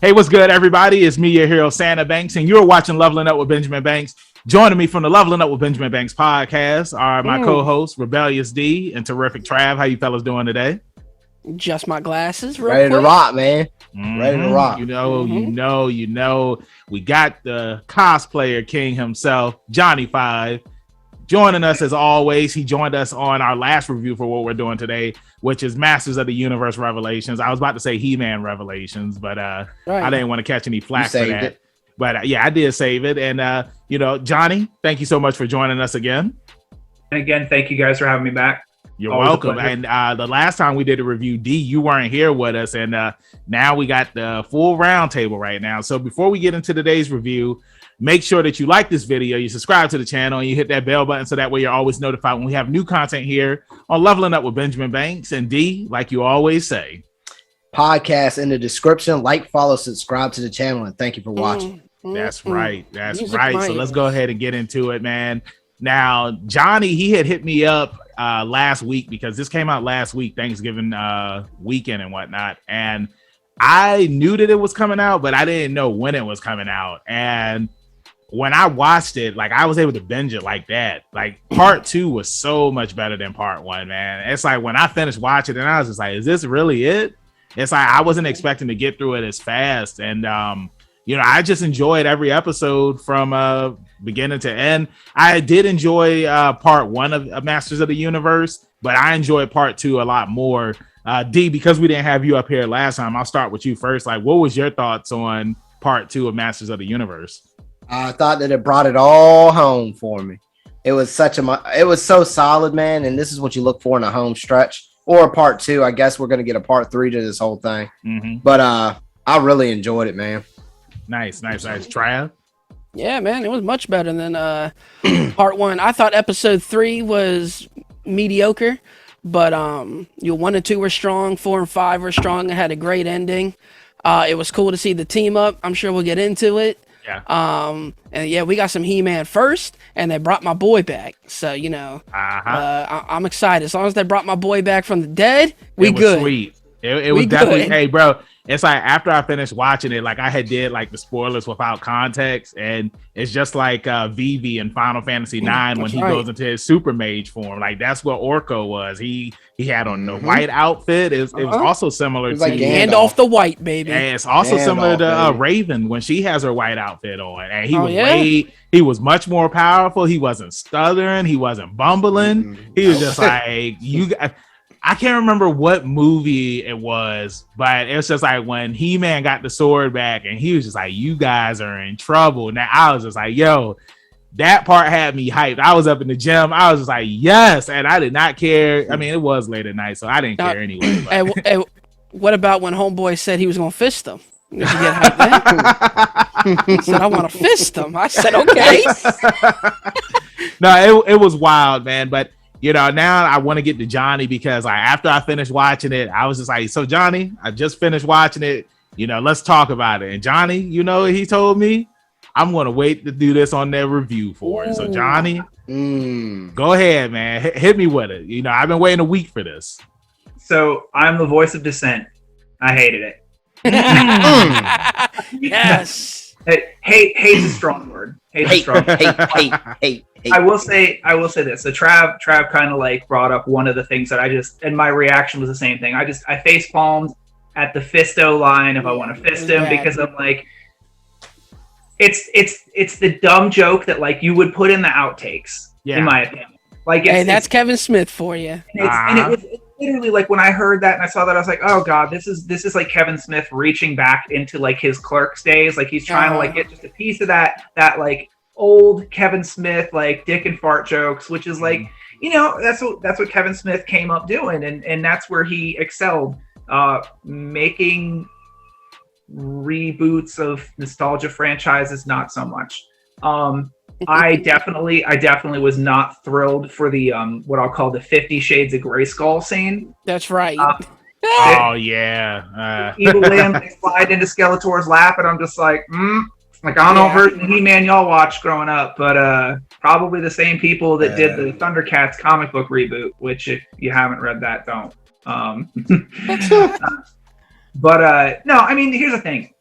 Hey, what's good, everybody? It's me, your hero, Santa Banks, and you're watching Leveling Up with Benjamin Banks. Joining me from the Leveling Up with Benjamin Banks podcast are my co-hosts, Rebellious D and Terrific Trav. How you fellas doing today? Just my glasses, ready to rock, man. Ready to rock. You know. We got the cosplayer king himself, Johnie 5, joining us as always. He joined us on our last review for what we're doing today, which is Masters of the Universe Revelations. I was about to say Heman Revelations, but I didn't want to catch any flack for that. It. But yeah, I did save it. And, Johnie, thank you so much for joining us again. And again, thank you guys for having me back. You're welcome. And the last time we did a review, D, you weren't here with us. And now we got the full roundtable right now. So before we get into today's review, make sure that you like this video, you subscribe to the channel, and you hit that bell button so that way you're always notified when we have new content here on Leveling Up with Benjamin Banks. And D, like you always say, podcast in the description. Like, follow, subscribe to the channel, and thank you for watching. That's right. That's right. So let's go ahead and get into it, man. Now, Johnie, he had hit me up last week because this came out last week, Thanksgiving weekend and whatnot. And I knew that it was coming out, but I didn't know when it was coming out. And when I watched it, like, I was able to binge it like that. Like, part 2 was so much better than part 1, man. It's like when I finished watching it, and I was just like, is this really it? It's like I wasn't expecting to get through it as fast. And I just enjoyed every episode from beginning to end. I did enjoy part 1 of Masters of the Universe, but I enjoyed part 2 a lot more. D, because we didn't have you up here last time, I'll start with you first. Like, what was your thoughts on part 2 of Masters of the Universe? I thought that it brought it all home for me. It was so solid, man. And this is what you look for in a home stretch or a part 2. I guess we're going to get a part 3 to this whole thing. But I really enjoyed it, man. Nice. Trav? Yeah, man, it was much better than part 1. I thought episode 3 was mediocre, but 1 and 2 were strong, 4 and 5 were strong. It had a great ending. It was cool to see the team up. I'm sure we'll get into it. Yeah. And yeah, we got some He-Man first, and they brought my boy back. So I'm excited. As long as they brought my boy back from the dead, we good. Sweet. It was definitely. Hey, bro. It's like after I finished watching it, like I had did like the spoilers without context, and it's just like Vivi in Final Fantasy IX when he goes into his super mage form. Like that's what Orko was. He had on the white outfit. It was also similar to like Gandalf the White, baby. And it's also similar to Raven when she has her white outfit on, and he was much more powerful. He wasn't stuttering. He wasn't bumbling. He was just like I can't remember what movie it was, but it's just like when He-Man got the sword back and he was just like, you guys are in trouble. Now I was just like, yo, that part had me hyped. I was up in the gym. I was just like, yes. And I did not care. I mean, it was late at night, so I didn't care anyway. Hey, what about when Homeboy said he was going to fist him? Did you get hyped then? He said, I want to fist him. I said, okay. No, it was wild, man. But now I want to get to Johnie because after I finished watching it, I was just like, so Johnie, I just finished watching it. Let's talk about it. And Johnie, he told me I'm going to wait to do this on their review for it. So Johnie, go ahead, man. Hit me with it. I've been waiting a week for this. So I'm the voice of dissent. I hated it. Yes. Hate is a strong word. Hate. I will say this. So Trav kind of like brought up one of the things that and my reaction was the same thing. I face palmed at the fisto line if I want to fist him because I'm like, it's the dumb joke that like you would put in the outtakes, in my opinion. Like, that's Kevin Smith for you. And it was literally like when I heard that and I saw that, I was like, oh god, this is like Kevin Smith reaching back into like his Clerks days. Like he's trying to like get just a piece of that like old Kevin Smith like dick and fart jokes, which is like that's what Kevin Smith came up doing, and that's where he excelled, making reboots of nostalgia franchises not so much. I definitely was not thrilled for the what I'll call the 50 Shades of Grayskull scene. That's right. Oh yeah. Evil Limb slide into Skeletor's lap, and I'm just like, Like, I don't know version of He-Man y'all watched growing up, but probably the same people that did the Thundercats comic book reboot, which if you haven't read that, don't. But no, I mean, here's the thing.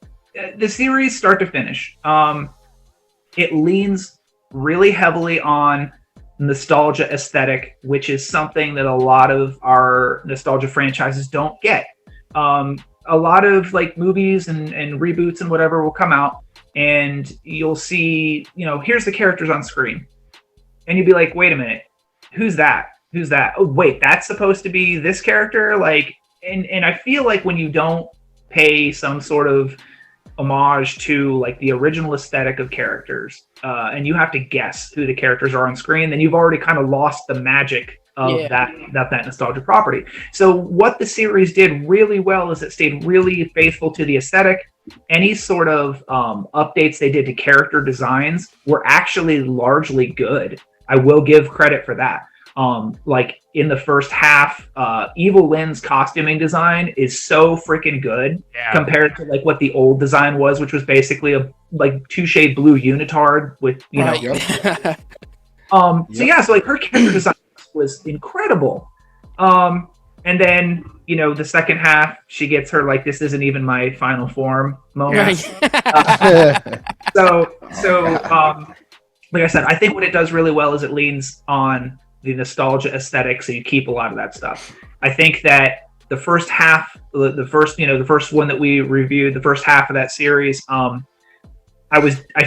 the series start to finish, it leans really heavily on nostalgia aesthetic, which is something that a lot of our nostalgia franchises don't get. A lot of like movies and reboots and whatever will come out, and you'll see, here's the characters on screen, and you'll be like, wait a minute, who's that? Who's that? Oh, wait, that's supposed to be this character? Like, and I feel like when you don't pay some sort of homage to like the original aesthetic of characters, and you have to guess who the characters are on screen, then you've already kind of lost the magic of that nostalgia property. So what the series did really well is it stayed really faithful to the aesthetic. Any sort of updates they did to character designs were actually largely good. I will give credit for that. Like in the first half, Evil Lynn's costuming design is so freaking good compared to like what the old design was, which was basically a like 2-shade blue unitard with so like her character design was incredible. And then the second half, she gets her like, this isn't even my final form moment. So like I said, I think what it does really well is it leans on the nostalgia aesthetic, so you keep a lot of that stuff. I think that the first half, the first one that we reviewed, the first half of that series, I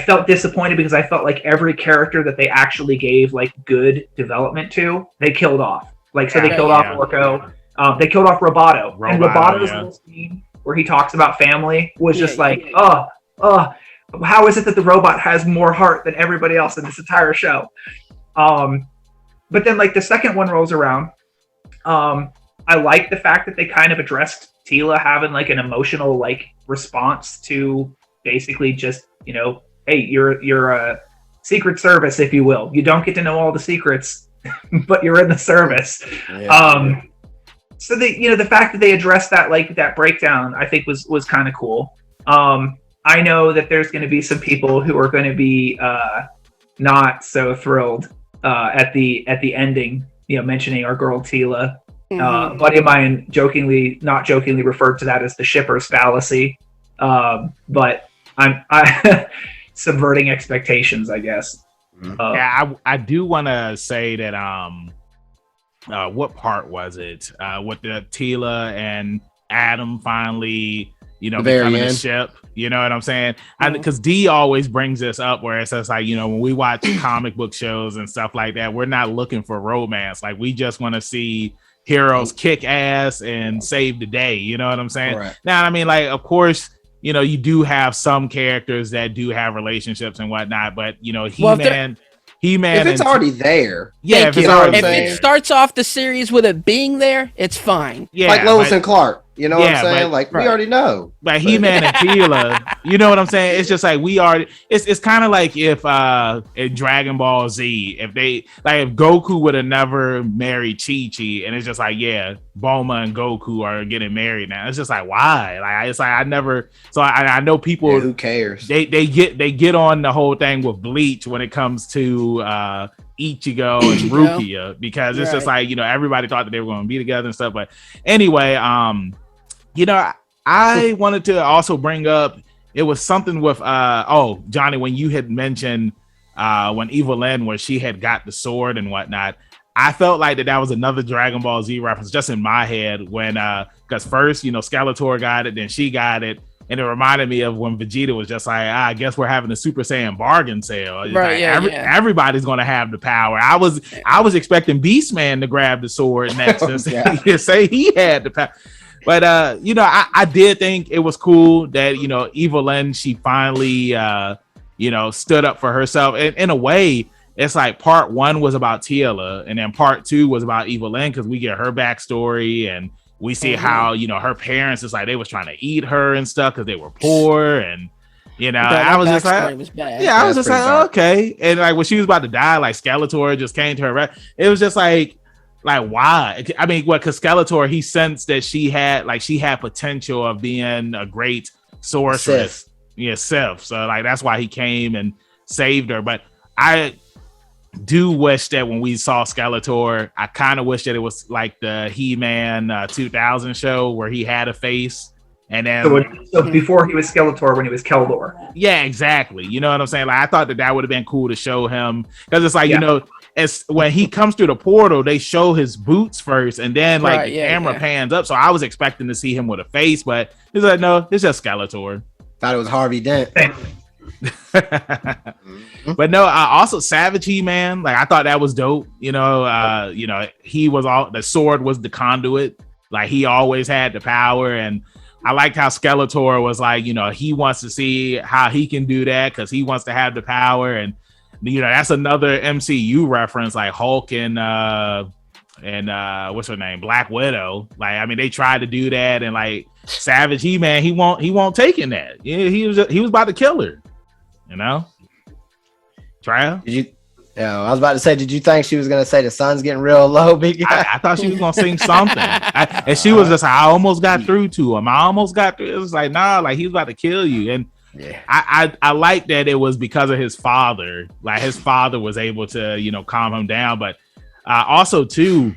felt disappointed because I felt like every character that they actually gave like good development to, they killed off. Like, so they killed off Orko, they killed off Roboto. And Robato's little scene where he talks about family was just like, how is it that the robot has more heart than everybody else in this entire show? But then like the second one rolls around. I like the fact that they kind of addressed Tila having like an emotional like response to basically just, hey, you're a secret service, if you will. You don't get to know all the secrets, but you're in the service. So the fact that they addressed that, like that breakdown, I think was kind of cool. I know that there's going to be some people who are going to be not so thrilled at the ending, mentioning our girl Tila. A buddy of mine not jokingly referred to that as the shipper's fallacy. But I subverting expectations, I guess. I do want to say that what part was it with the Tila and Adam finally becoming a ship? You know what I'm saying? Because D always brings this up where it's just like, when we watch comic book shows and stuff like that, we're not looking for romance. Like, we just want to see heroes kick ass and save the day. You know what I'm saying? Right. Now, I mean, like, of course, you do have some characters that do have relationships and whatnot, but Heman, if it's already there, if it starts off the series with it being there, it's fine. Like Lois and Clark. You know what I'm saying? Like, we already know. But Heman and Tila, you know what I'm saying? It's just like we already. It's kind of like if in Dragon Ball Z, if Goku would have never married Chi-Chi, and it's just like, Bulma and Goku are getting married now. It's just like, why? Like, it's like I never. So I know people. Who cares? They get on the whole thing with Bleach when it comes to Ichigo and Rukia, because it's just like, everybody thought that they were going to be together and stuff. But anyway, I wanted to also bring up, it was something with Johnie, when you had mentioned when Evil Lynn, where she had got the sword and whatnot, I felt like that was another Dragon Ball Z reference just in my head, when because first Skeletor got it, then she got it, and it reminded me of when Vegeta was just like, I guess we're having a Super Saiyan bargain sale. Right, like, everybody's going to have the power. I was expecting Beastman to grab the sword next and say he had the power. But I did think it was cool that Evil Lynn, she finally stood up for herself. And in a way, it's like part 1 was about Tila, and then part 2 was about Evil Lynn, because we get her backstory and we see how her parents, it's like they was trying to eat her and stuff because they were poor, and I was just like, I was just like, okay. And like when she was about to die, like Skeletor just came to her. It was just like why? I mean, because Skeletor, he sensed that she had potential of being a great sorceress. Sif. So like that's why he came and saved her. But I do wish that when we saw Skeletor, I kind of wish that it was like the He-Man 2000 show where he had a face. And then, so before he was Skeletor, when he was Keldor. Yeah, exactly. You know what I'm saying? Like, I thought that would have been cool to show him, because it's like, it's when he comes through the portal, they show his boots first, and then the camera pans up. So I was expecting to see him with a face, but he's like, no, it's just Skeletor. Thought it was Harvey Dent. But no, also Savage He-Man. Like, I thought that was dope. He was the sword was the conduit. Like, he always had the power, and I liked how Skeletor was like, he wants to see how he can do that because he wants to have the power. And, that's another MCU reference, like Hulk and what's her name? Black Widow. Like, I mean, they tried to do that, and like Savage He-Man, he won't take in that. Yeah, he was about to kill her, Trial? I was about to say, did you think she was going to say the sun's getting real low, big guy? I thought she was going to sing something. And she was just like, I almost got through to him. It was like, nah, like, he was about to kill you. And I like that it was because of his father. Like, his father was able to, calm him down. But also, too,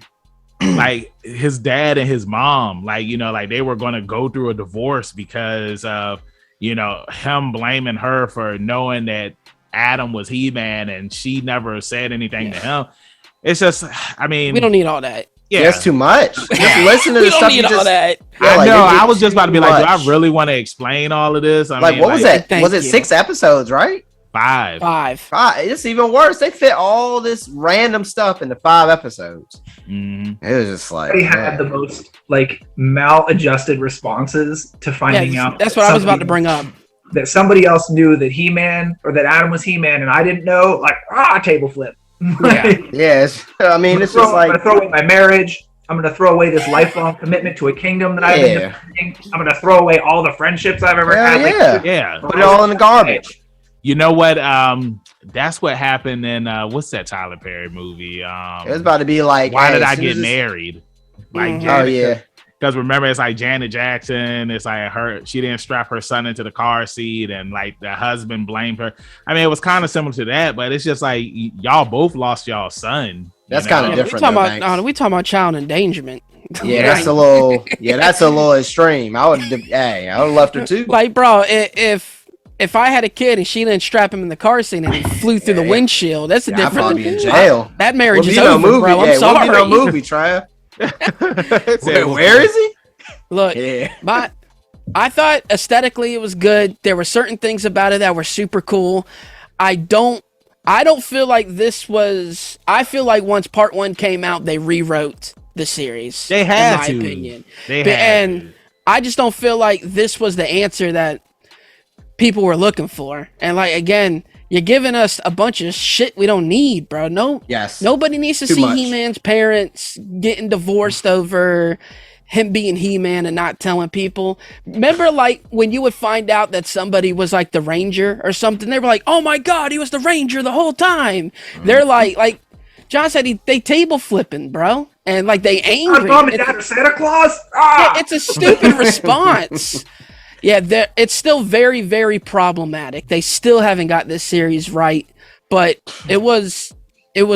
like, his dad and his mom, like, like they were going to go through a divorce because of, him blaming her for knowing that Adam was He-Man, and she never said anything to him. It's just, I mean, we don't need all that. Yeah, that's too much. Just listen to the stuff. We don't need all that. I know. I was just about to be like, do I really want to explain all of this? I mean, what was that? Was it 6 episodes, right? 5. It's even worse. They fit all this random stuff into 5 episodes. Mm-hmm. It was just like they had the most like maladjusted responses to finding out. That's what I was about to bring up. That somebody else knew that He-Man or that Adam was He-Man, and I didn't know. Like, table flip. Yes. I mean, it's just like, I'm gonna throw away my marriage. I'm gonna throw away this lifelong commitment to a kingdom that I've been defending. I'm gonna throw away all the friendships I've ever had. Put it all in the garbage. You know what? That's what happened in what's that Tyler Perry movie? It was about to be like, Why Did I Get Married? Like, because remember, it's like Janet Jackson. It's like she didn't strap her son into the car seat, and like the husband blamed her. I mean, it was kind of similar to that, but it's just like y'all both lost y'all son. That's kind of different. We talking about child endangerment. Yeah, that's a little. Yeah, that's a little extreme. I would have left her too. Like, bro, if I had a kid and she didn't strap him in the car seat and he flew through the windshield, that's a different. I'd probably be in jail. That marriage is over, bro. I'm sorry. No movie, Trav. Where is he? Look, I thought aesthetically it was good. There were certain things about it that were super cool. I don't feel like this was. I feel like once part 1 came out, they rewrote the series. They had in my opinion. And I just don't feel like this was the answer that people were looking for. And like, again, you're giving us a bunch of shit we don't need, bro. Nobody needs to see He-Man's parents getting divorced over him being He-Man and not telling people. Remember, like, when you would find out that somebody was like the Ranger or something, they were like, oh my God, he was the Ranger the whole time. They're like John said, they table flipping, bro. And like, they angry. Mom and Dad are Santa Claus? Yeah, it's a stupid response. Yeah, it's still very, very problematic. They still haven't got this series right, but it was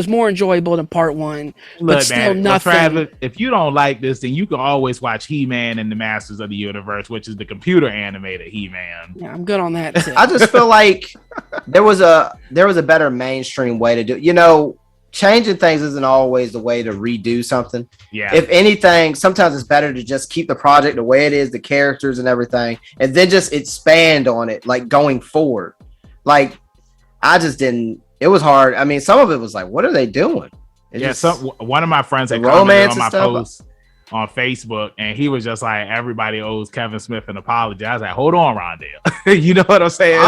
more enjoyable than part 1. But Look, still, man, nothing. Travis, if you don't like this, then you can always watch He-Man and the Masters of the Universe, which is the computer animated He-Man. Yeah, I'm good on that too. I just feel like there was a better mainstream way to do it. Changing things isn't always the way to redo something. Yeah. If anything, sometimes it's better to just keep the project the way it is, the characters and everything, and then just expand on it, like going forward. Like, I just didn't. It was hard. I mean, some of it was like, what are they doing? One of my friends had commented on my post on Facebook, and he was just like, everybody owes Kevin Smith an apology. I was like, hold on, Rondale. You know what I'm saying?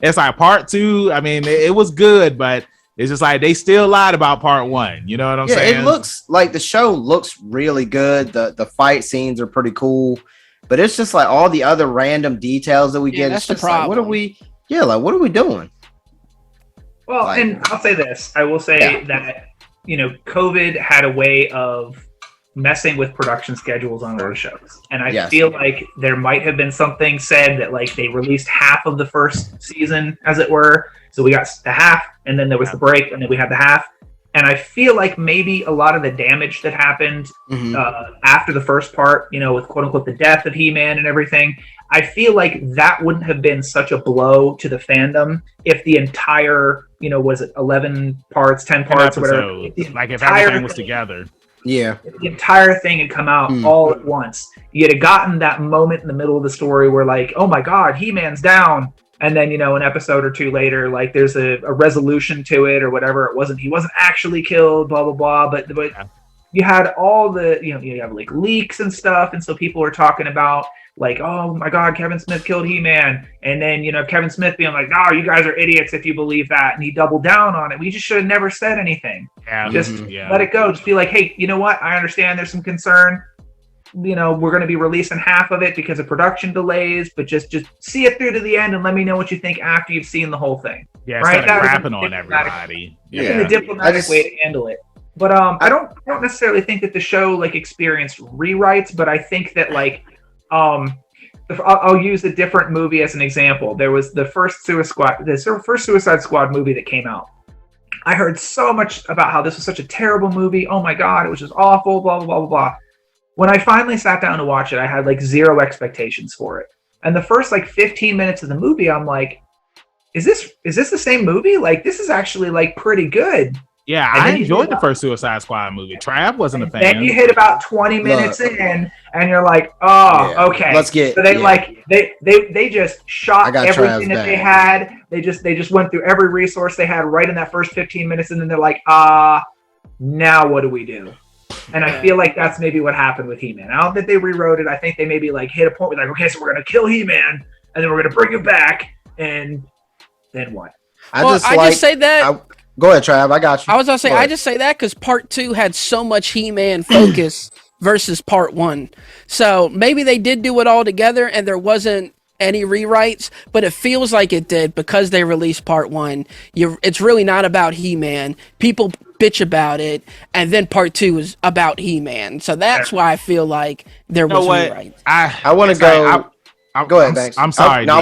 It's like part 2. I mean, it was good, but it's just like they still lied about part 1. You know what I'm saying? It looks like the show looks really good. The fight scenes are pretty cool, but it's just like all the other random details that we get. That's it's just the problem. Like, what are we doing? Well, and I'll say this. I will say that, COVID had a way of messing with production schedules on our shows. And I feel like there might have been something said that like they released half of the first season, as it were. So we got the half, and then there was the break, and then we had the half. And I feel like maybe a lot of the damage that happened after the first part, with quote unquote the death of He-Man and everything, I feel like that wouldn't have been such a blow to the fandom if the entire, was it 11 parts, 10 parts, or whatever. Like if everything was together. Yeah. If the entire thing had come out all at once. You'd have gotten that moment in the middle of the story where like, oh my God, He-Man's down. And then, an episode or two later, like there's a resolution to it or whatever. He wasn't actually killed, blah, blah, blah. But you had all the, you have like leaks and stuff. And so people are talking about like, oh my God, Kevin Smith killed He-Man. And then, Kevin Smith being like, no, you guys are idiots if you believe that. And he doubled down on it. We just should have never said anything. Just let it go. Just be like, hey, you know what? I understand there's some concern. We're going to be releasing half of it because of production delays, but just see it through to the end and let me know what you think after you've seen the whole thing. Yeah, right? Crapping on everybody. Yeah, the diplomatic way to handle it. But I don't necessarily think that the show like experienced rewrites, but I think that like I'll use a different movie as an example. There was the first Suicide Squad movie that came out. I heard so much about how this was such a terrible movie. Oh my God, it was just awful, blah, blah, blah, blah, blah. When I finally sat down to watch it, I had like zero expectations for it. And the first like 15 minutes of the movie, I'm like, is this the same movie? Like, this is actually like pretty good. Yeah, I enjoyed the first Suicide Squad movie. Trav wasn't a fan. Then you hit about 20 minutes in, and you're like, okay. Let's get. So they just shot everything that they had. They just went through every resource they had right in that first 15 minutes, and then they're like, now what do we do? And I feel like that's maybe what happened with He-Man. I don't think they rewrote it. I think they maybe like hit a point where like, okay, so we're gonna kill He-Man, and then we're gonna bring him back, and then what? I just say that. Go ahead, Trav. I got you. I was gonna say I just say that because part 2 had so much He-Man focus versus part 1. So maybe they did do it all together, and there wasn't any rewrites, but it feels like it did because they released part 1. It's really not about He-Man. People bitch about it, and then part 2 is about He-Man. So that's why I feel like there was rewrites. I want to go. Go ahead, Banks. I'm sorry. No,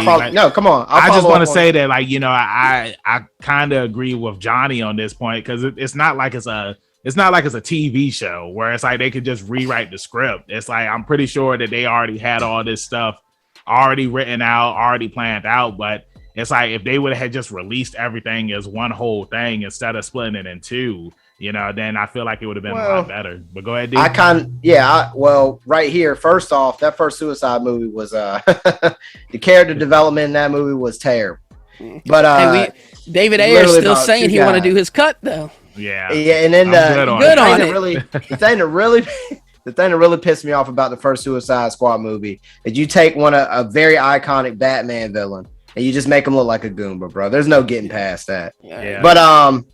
come on. I just want to say that, like, I kind of agree with Johnie on this point because it's not like it's a TV show where it's like they could just rewrite the script. It's like I'm pretty sure that they already had all this stuff already written out, already planned out, but it's like if they would have just released everything as one whole thing instead of splitting it in two, then I feel like it would have been a lot better. But go ahead, dude. Right here, first off, that first Suicide movie was the character development in that movie was terrible. But David Ayer's still saying he want to do his cut though. Yeah, and then good on it. The thing that really pissed me off about the first Suicide Squad movie is you take a very iconic Batman villain and you just make him look like a Goomba, bro. There's no getting past that. Yeah. But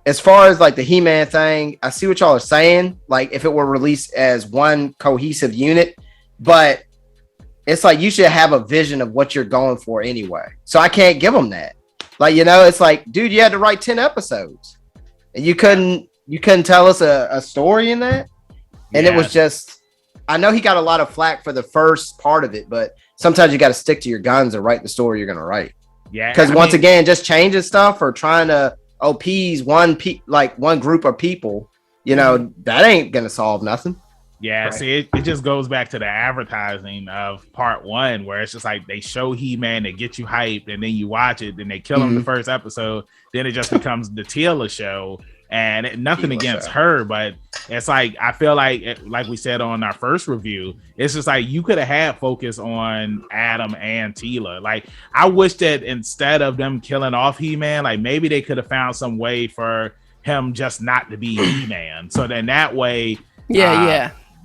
as far as like the He-Man thing, I see what y'all are saying. Like if it were released as one cohesive unit, but it's like you should have a vision of what you're going for anyway. So I can't give them that. Like, it's like, dude, you had to write 10 episodes and you couldn't tell us a story in that. And it was just, I know he got a lot of flack for the first part of it, but sometimes you got to stick to your guns and write the story you're going to write. Yeah. Because once again, just changing stuff or trying to appease one group of people, that ain't going to solve nothing. Yeah. Right. See, it just goes back to the advertising of part 1, where it's just like they show He-Man, they get you hyped, and then you watch it, then they kill him the first episode. Then it just becomes the Tila show. And nothing against her, but it's like I feel like we said on our first review, it's just like you could have had focus on Adam and Tila. Like I wish that instead of them killing off He-Man, like maybe they could have found some way for him just not to be He-Man. So then that way,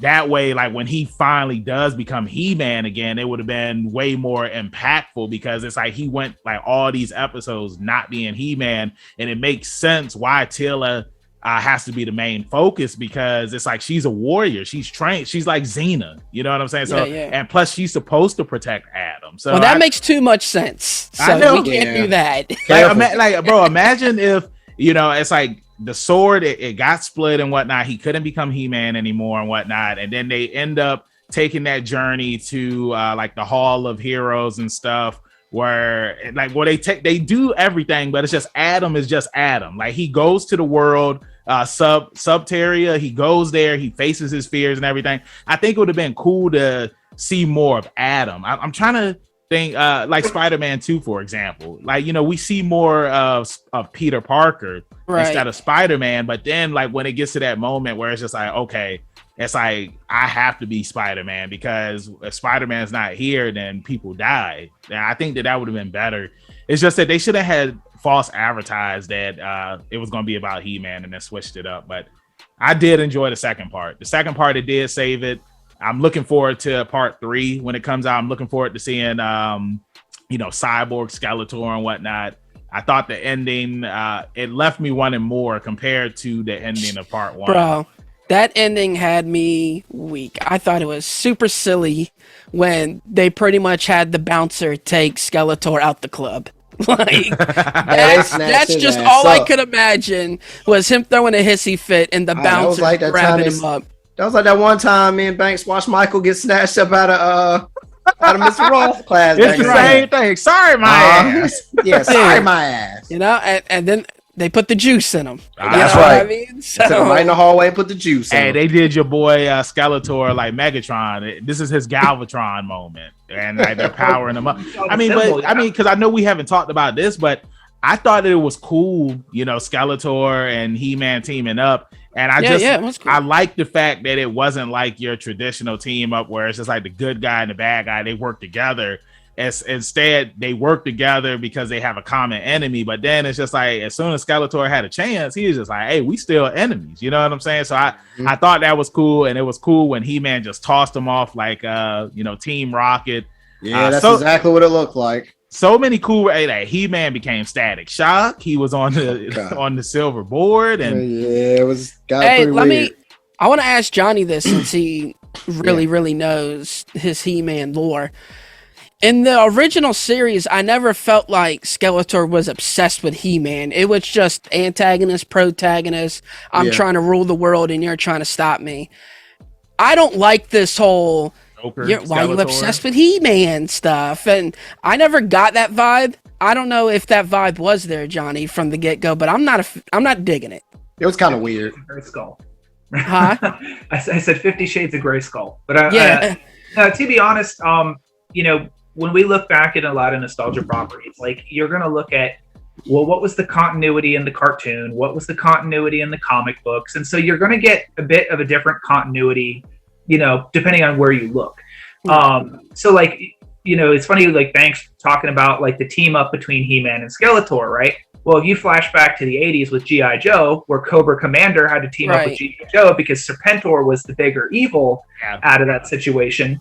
that way, like when he finally does become He-Man again, it would have been way more impactful because it's like he went like all these episodes not being He-Man, and it makes sense why Tila has to be the main focus because it's like she's a warrior, she's trained, she's like Xena, you know what I'm saying? So and plus she's supposed to protect Adam. So that makes too much sense. So we can't do that. Bro, imagine if it's like the sword, it got split and whatnot. He couldn't become He-Man anymore and whatnot. And then they end up taking that journey to like the Hall of Heroes and stuff, where like they do everything, but it's just Adam is just Adam. Like he goes to the world, Subterria, he goes there, he faces his fears and everything. I think it would have been cool to see more of Adam. I'm trying to think, like Spider-Man 2, for example. Like, you know, we see more of Peter Parker instead of Spider-Man, but then like when it gets to that moment where it's just like, okay, it's like I have to be Spider-Man because if Spider-Man's not here, then people die. And I think that would have been better. It's just that they should have had false advertised that it was going to be about He-Man and then switched it up. But I did enjoy the second part. The second part, it did save it. I'm looking forward to part 3 when it comes out. I'm looking forward to seeing, you know, Cyborg, Skeletor and whatnot. I thought the ending, it left me wanting more compared to the ending of part 1. Bro, that ending had me weak. I thought it was super silly when they pretty much had the bouncer take Skeletor out the club. Like that's just all I could imagine was him throwing a hissy fit and the bouncer grabbing him up. That was like that one time me and Banks watched Michael get snatched up out of Mr. Roth class. It's the same thing. Sorry, my ass. Yeah, sorry, my ass. You know, and then they put the juice in him. That's right. I mean, so took him right in the hallway and put the juice in him. They did your boy Skeletor like Megatron. This is his Galvatron moment, and like, they're powering him up. I mean, because I know we haven't talked about this, but I thought that it was cool, you know, Skeletor and He-Man teaming up. And it was cool. I like the fact that it wasn't like your traditional team up where it's just like the good guy and the bad guy, they work together. Instead, they work together because they have a common enemy. But then it's just like, as soon as Skeletor had a chance, he was just like, hey, we still enemies. You know what I'm saying? So I thought that was cool. And it was cool when He-Man just tossed him off like, you know, Team Rocket. Yeah, that's exactly what it looked like. So many cool. Like, He-Man became Static Shock. He was on the on the silver board, and it was. Hey, I want to ask Johnny this since he really knows his He-Man lore. In the original series, I never felt like Skeletor was obsessed with He-Man. It was just antagonist, protagonist. I'm trying to rule the world, and you're trying to stop me. I don't like this whole. Why are you obsessed with He-Man stuff? And I never got that vibe. I don't know if that vibe was there, Johnny, from the get-go, but I'm not digging it. It was kind of weird. Gray Skull. Huh? I said 50 Shades of Gray Skull. But to be honest, you know, when we look back at a lot of nostalgia properties, like you're going to look at, well, what was the continuity in the cartoon? What was the continuity in the comic books? And so you're going to get a bit of a different continuity, you know, depending on where you look. So like, you know, it's funny, like Banks talking about like the team up between He-Man and Skeletor, right? Well, if you flash back to the 80s with G.I. Joe, where Cobra Commander had to team up with G.I. Joe because Serpentor was the bigger evil out of that situation.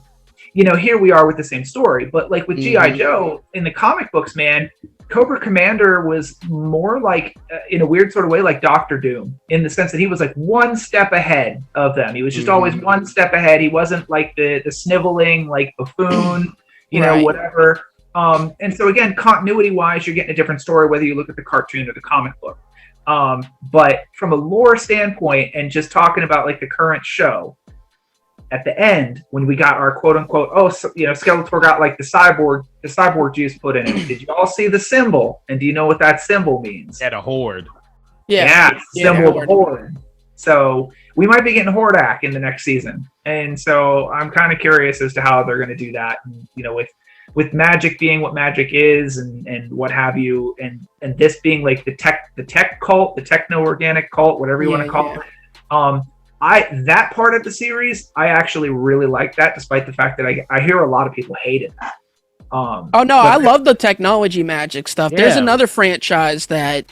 You know, here we are with the same story. But like with G.I. Joe, in the comic books, man, Cobra Commander was more like, in a weird sort of way, like Doctor Doom, in the sense that he was like one step ahead of them. He was just always one step ahead. He wasn't like the sniveling, like buffoon, you know, whatever. And so again, continuity-wise, you're getting a different story whether you look at the cartoon or the comic book. But from a lore standpoint, and just talking about like the current show, at the end, when we got our quote-unquote, you know, Skeletor got like the cyborg juice put in it. Did you all see the symbol? And do you know what that symbol means? At a horde. Yeah, symbol of horde. So we might be getting Hordak in the next season. And so I'm kind of curious as to how they're going to do that. And, you know, with magic being what magic is and what have you, and this being like the tech cult, the techno-organic cult, whatever you want to call it. That part of the series, I actually really like that, despite the fact that I hear a lot of people hated that. I love the technology magic stuff. Yeah. There's another franchise that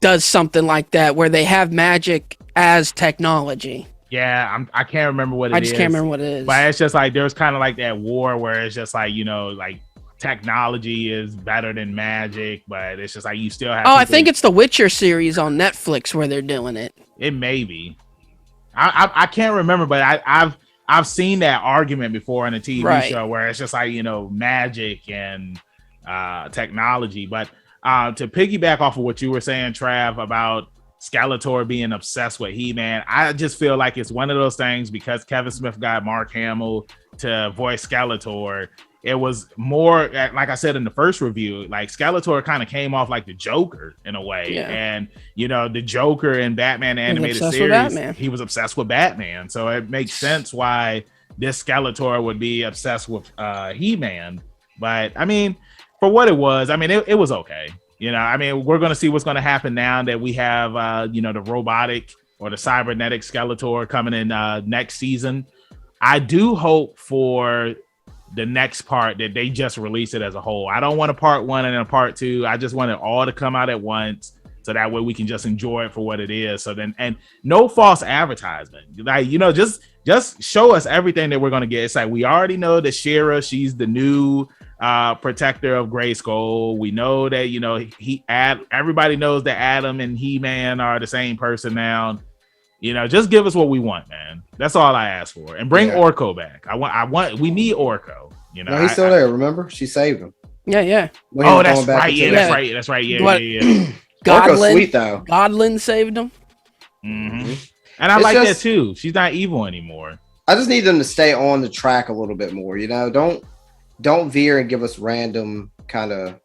does something like that where they have magic as technology. Yeah, I can't remember what it is. I just can't remember what it is. But it's just like there's kind of like that war where it's just like, you know, like technology is better than magic, but it's just like you still have. I think it's the Witcher series on Netflix where they're doing it. It may be. I can't remember, but I've seen that argument before in a TV show where it's just like, you know, magic and technology. But to piggyback off of what you were saying, Trav, about Skeletor being obsessed with He-Man, I just feel like it's one of those things because Kevin Smith got Mark Hamill to voice Skeletor. it was more like I said in the first review, like Skeletor kind of came off like the Joker in a way. And the Joker in Batman animated series, he was obsessed with Batman. So it makes sense why this Skeletor would be obsessed with He-Man. But I mean, for what it was, I mean, it was okay. I mean, we're going to see what's going to happen now that we have, the robotic or the cybernetic Skeletor coming in next season. I do hope for the next part that they just release it as a whole. I don't want a part 1 and a part 2. I just want it all to come out at once, so that way we can just enjoy it for what it is. So then, and no false advertisement. Like, just show us everything that we're going to get. It's like, we already know that She-Ra, she's the new protector of Grayskull. We know that, everybody knows that Adam and He-Man are the same person now. Just give us what we want, man. That's all I ask for. And bring Orko back. We need Orko. No, he's still there. Remember? She saved him. Yeah. Oh, that's right. Yeah, that's right. Yeah. Orko's sweet, though. Godlin saved him. Mm-hmm. And I like that, too. She's not evil anymore. I just need them to stay on the track a little bit more, Don't veer and give us random kind of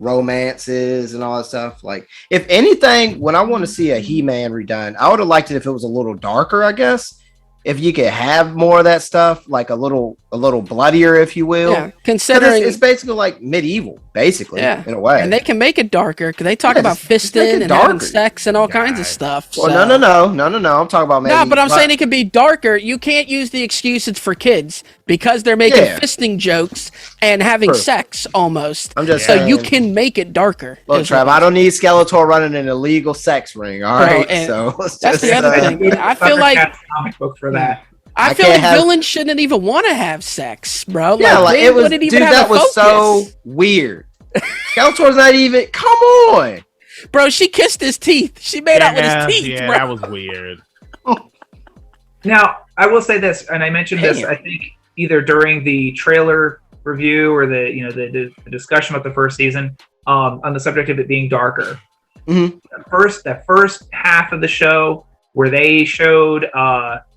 romances and all that stuff. Like, if anything, when I want to see a He-Man redone, I would have liked it if it was a little darker, I guess. If you could have more of that stuff, like a little bloodier, if you will. Yeah, considering it's basically like medieval, basically, in a way. And they can make it darker because they talk about fisting and having sex and all kinds of stuff. Well, no. I'm talking about but I'm saying it could be darker. You can't use the excuse it's for kids because they're making fisting jokes and having sex almost. I'm just saying, you can make it darker. Look, Trav, I don't need Skeletor running an illegal sex ring. All right, so that's the other thing. I feel like comic book for that. I feel like villains shouldn't even want to have sex, bro. It was, dude, that was so weird. Skeletor's not even, come on. Bro, she kissed his teeth. She made out with his teeth, bro. That was weird. Now, I will say this, and I mentioned this, I think, either during the trailer review or the discussion about the first season, on the subject of it being darker. Mm-hmm. The first half of the show where they showed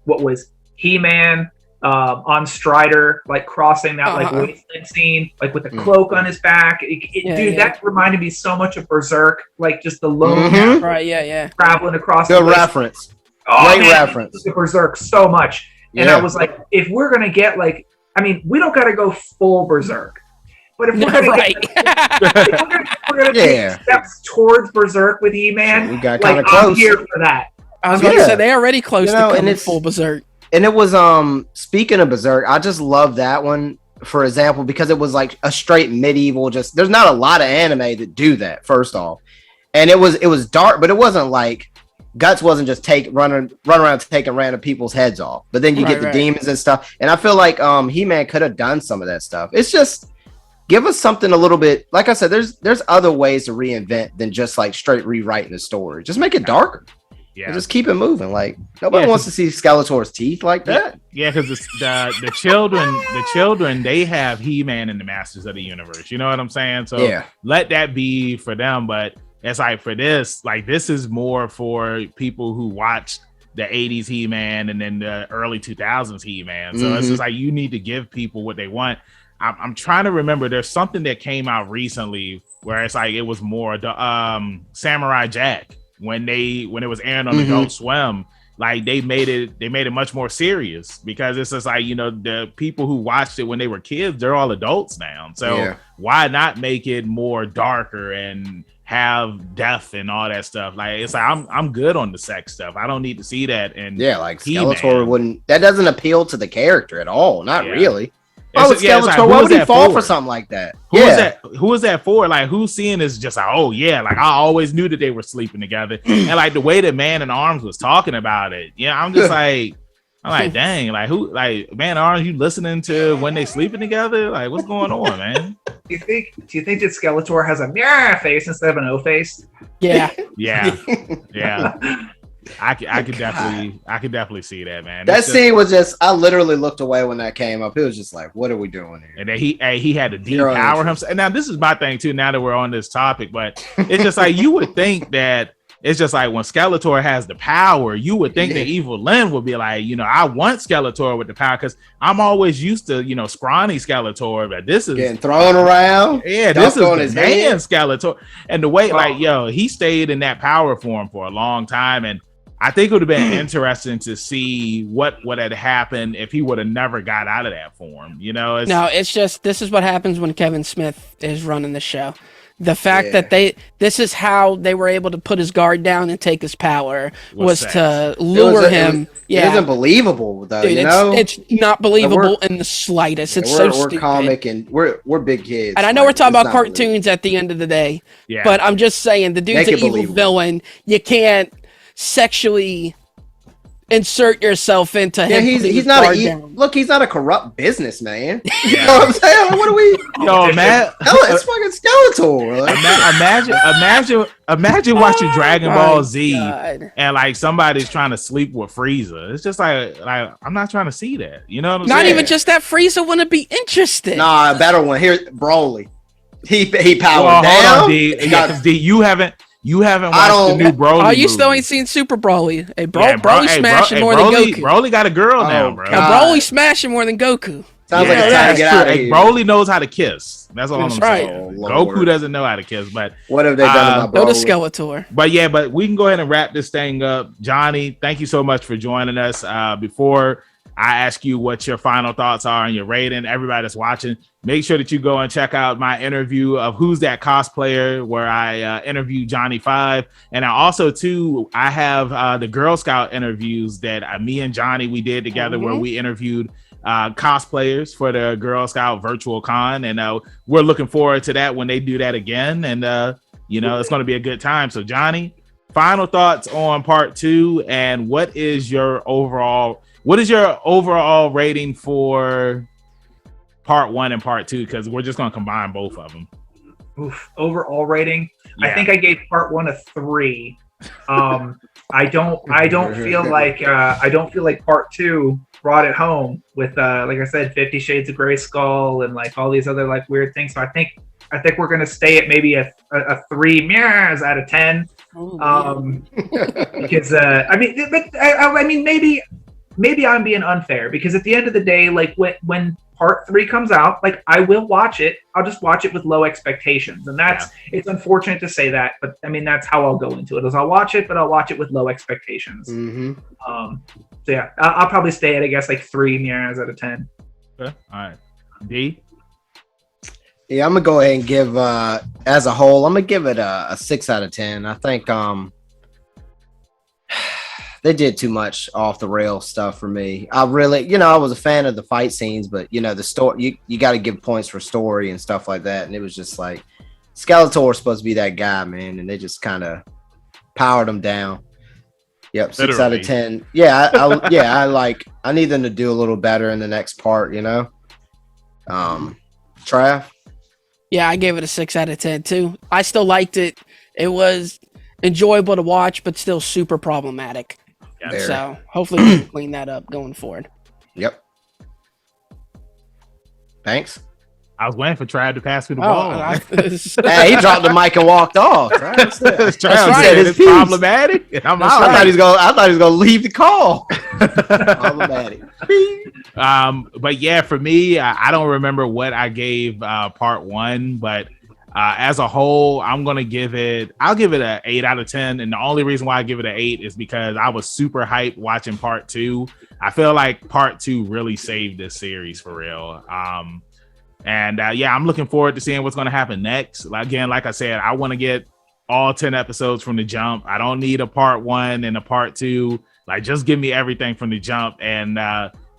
what was He-Man on Strider, like crossing that like wasteland scene, like with the cloak on his back. That reminded me so much of Berserk, like just the lone traveling across. Good reference. Great reference. Berserk so much, and I was like, if we're gonna get like, I mean, we don't gotta go full Berserk, but if we're gonna take steps towards Berserk with He-Man, we got kind of close. I'm here for that. I was going to say they're already close to coming full Berserk. And it was speaking of Berserk, I just love that one, for example, because it was like a straight medieval, just there's not a lot of anime that do that, first off. And it was dark, but it wasn't like Guts wasn't just run around taking random people's heads off. But then you get the demons and stuff. And I feel like He-Man could have done some of that stuff. It's just give us something a little bit, like I said, there's other ways to reinvent than just like straight rewriting the story. Just make it darker. Yeah, just keep it moving. Like nobody wants to see Skeletor's teeth like that. Yeah, because the children, they have He-Man and the Masters of the Universe. You know what I'm saying? So let that be for them. But it's like for this, like this is more for people who watched the 80s He-Man and then the early 2000s He-Man. So it's just like you need to give people what they want. I'm trying to remember. There's something that came out recently where it's like it was more the Samurai Jack. When it was airing on Adult Swim, like they made it much more serious because it's just like, the people who watched it when they were kids, they're all adults now. So why not make it more darker and have death and all that stuff? Like it's like I'm good on the sex stuff. I don't need to see that. And like Skeletor that doesn't appeal to the character at all. Not really. Why would Skeletor? Why would he fall for something like that? Who is that for? Like, who's seeing is just like, oh yeah, like I always knew that they were sleeping together, and like the way that Man in Arms was talking about it, I'm just like, I'm like, dang, like who, like Man in Arms, you listening to when they sleeping together? Like, what's going on, man? Do you think that Skeletor has a mirror face instead of an O face? Yeah. I could definitely see that, man. That scene was just, I literally looked away when that came up. It was just like, what are we doing here? And then he had to depower himself. And now this is my thing too, now that we're on this topic, but it's just like you would think that it's just like when Skeletor has the power, you would think that Evil Lynn would be like, I want Skeletor with the power because I'm always used to, scrawny Skeletor, but this is getting thrown around. Yeah, this is the man Skeletor. And the way, he stayed in that power form for a long time. And I think it would have been interesting to see what had happened if he would have never got out of that form. It's just, this is what happens when Kevin Smith is running the show. The fact that this is how they were able to put his guard down and take his power was to lure him. It isn't believable though. Dude, it's not believable in the slightest. It's so stupid. We're comic and we're big kids. And I know we're talking about cartoons at the end of the day. Yeah. But I'm just saying the dude's an evil villain. You can't sexually insert yourself into him. He's not he's not a corrupt businessman. You know what I'm saying? What are we? Man, it's fucking Skeletor. Imagine watching Dragon Ball Z and like somebody's trying to sleep with Frieza. It's just like I'm not trying to see that. You know what I'm saying? Not even just that. Frieza wouldn't be interested. Nah, a better one. Here's Broly. He powered down. Hold on, D. Because D, you haven't watched the new Broly. Oh, you still ain't seen Super Broly. Hey, Broly smashing more than Goku. Broly got a girl now, bro. Broly smashing more than Goku. Sounds like it's time to get out of here. Broly knows how to kiss. That's all I'm saying. Oh, Goku doesn't know how to kiss, but what have they done about Broly? Go to Skeletor. But we can go ahead and wrap this thing up. Johnny, thank you so much for joining us. Before I ask you what your final thoughts are and your rating, everybody that's watching, make sure that you go and check out my interview of Who's That Cosplayer, where I interviewed Johnny 5. And I also, too, I have the Girl Scout interviews that me and Johnny, we did together, where we interviewed cosplayers for the Girl Scout Virtual Con. And we're looking forward to that when they do that again. And, it's going to be a good time. So, Johnny, final thoughts on part 2, and what is your overall rating for part 1 and part 2? Because we're just going to combine both of them. Overall rating. Yeah. I think I gave part 1 a 3. I don't feel like part 2 brought it home with like I said, 50 Shades of Grey Skull and like all these other like weird things. So I think we're gonna stay at maybe a 3 mirrors out of 10. Because I mean maybe I'm being unfair, because at the end of the day, like when part 3 comes out, like I will watch it. I'll just watch it with low expectations. And it's unfortunate to say that, but I mean, that's how I'll go into it, is I'll watch it, but I'll watch it with low expectations. So yeah, I'll probably stay at, I guess, like 3 mirrors out of 10. Okay. All right. D? Yeah, I'm gonna go ahead and give as a whole, I'm gonna give it a 6 out of 10. I think they did too much off the rail stuff for me. I really, I was a fan of the fight scenes, but the story, you got to give points for story and stuff like that. And it was just like Skeletor was supposed to be that guy, man, and they just kind of powered him down. Yep, 6 out of 10. Yeah, I need them to do a little better in the next part, Trav? Yeah, I gave it a 6 out of 10 too. I still liked it. It was enjoyable to watch, but still super problematic. So hopefully we can clean that up going forward. Yep. Thanks. I was waiting for Trav to pass me the ball. Hey, he dropped the mic and walked off. Trav said it's problematic. I thought he was gonna leave the call. Problematic. But yeah, for me, I don't remember what I gave part 1, but as a whole, I'll give it an 8 out of 10. And the only reason why I give it an 8 is because I was super hyped watching part 2. I feel like part 2 really saved this series for real. I'm looking forward to seeing what's going to happen next. Again, like I said, I want to get all 10 episodes from the jump. I don't need a part 1 and a part 2. Like, just give me everything from the jump, and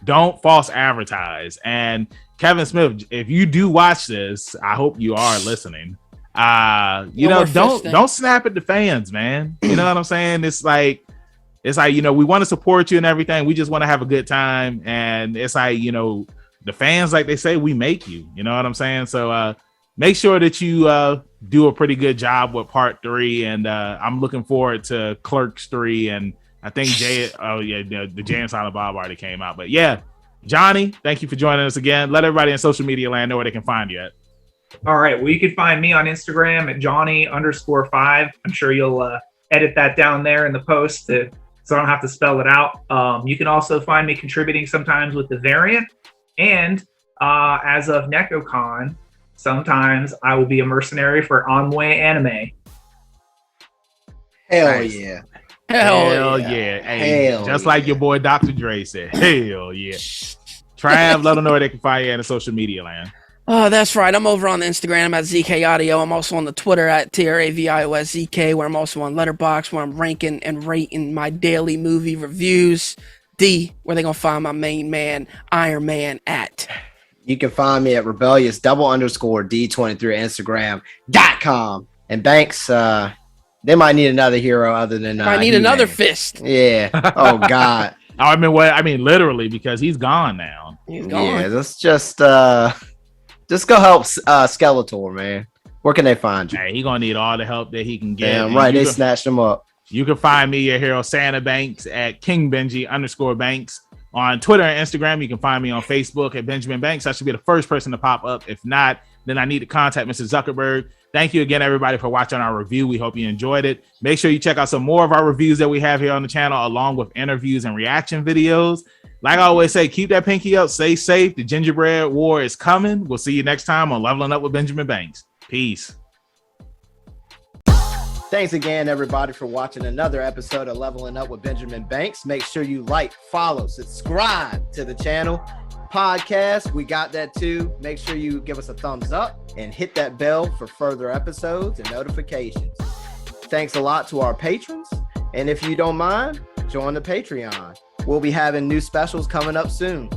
don't false advertise. And Kevin Smith, if you do watch this, I hope you are listening. Don't snap at the fans, man. You know what I'm saying? It's like, we want to support you and everything. We just want to have a good time. And it's like, the fans, like they say, we make you. You know what I'm saying? So make sure that you do a pretty good job with part 3. And I'm looking forward to Clerks 3. And I think the Jay and Silent Bob already came out. But yeah, Johnny, thank you for joining us again. Let everybody in social media land know where they can find you at. All right. Well, you can find me on Instagram at Johnie_5. I'm sure you'll edit that down there in the post so I don't have to spell it out. You can also find me contributing sometimes with the variant, and as of NecoCon, sometimes I will be a mercenary for Onway Anime. Hell Nice. yeah. Hell yeah. Hey, Hell just like your boy Dr. Dre said. Hell yeah. Trav, let them know where they can find you in the social media land. Oh, that's right. I'm over on Instagram at ZK Audio. I'm also on the Twitter at TRAVIOSZK, where I'm also on Letterboxd, where I'm ranking and rating my daily movie reviews. D, where they gonna find my main man, Iron Man at. You can find me at rebellious _D23 Instagram.com. And Banks, they might need another hero other than I need He-Man. another fist. Yeah. Oh God. I mean, literally, because he's gone now. He's gone. Yeah, let's just go help Skeletor, man. Where can they find you? Hey, he gonna need all the help that he can get. Damn And right, you they can- snatched him up. You can find me, your hero, Santa Banks, at King Benji _Banks. On Twitter and Instagram, you can find me on Facebook at Benjamin Banks. I should be the first person to pop up. If not, then I need to contact Mr. Zuckerberg. Thank you again, everybody, for watching our review. We hope you enjoyed it. Make sure you check out some more of our reviews that we have here on the channel, along with interviews and reaction videos. Like I always say, keep that pinky up, stay safe. The gingerbread war is coming. We'll see you next time on Leveling Up with Benjamin Banks. Peace. Thanks again, everybody, for watching another episode of Leveling Up with Benjamin Banks. Make sure you like, follow, subscribe to the channel. Podcast, we got that too. Make sure you give us a thumbs up and hit that bell for further episodes and notifications. Thanks a lot to our patrons. And if you don't mind, join the Patreon. We'll be having new specials coming up soon.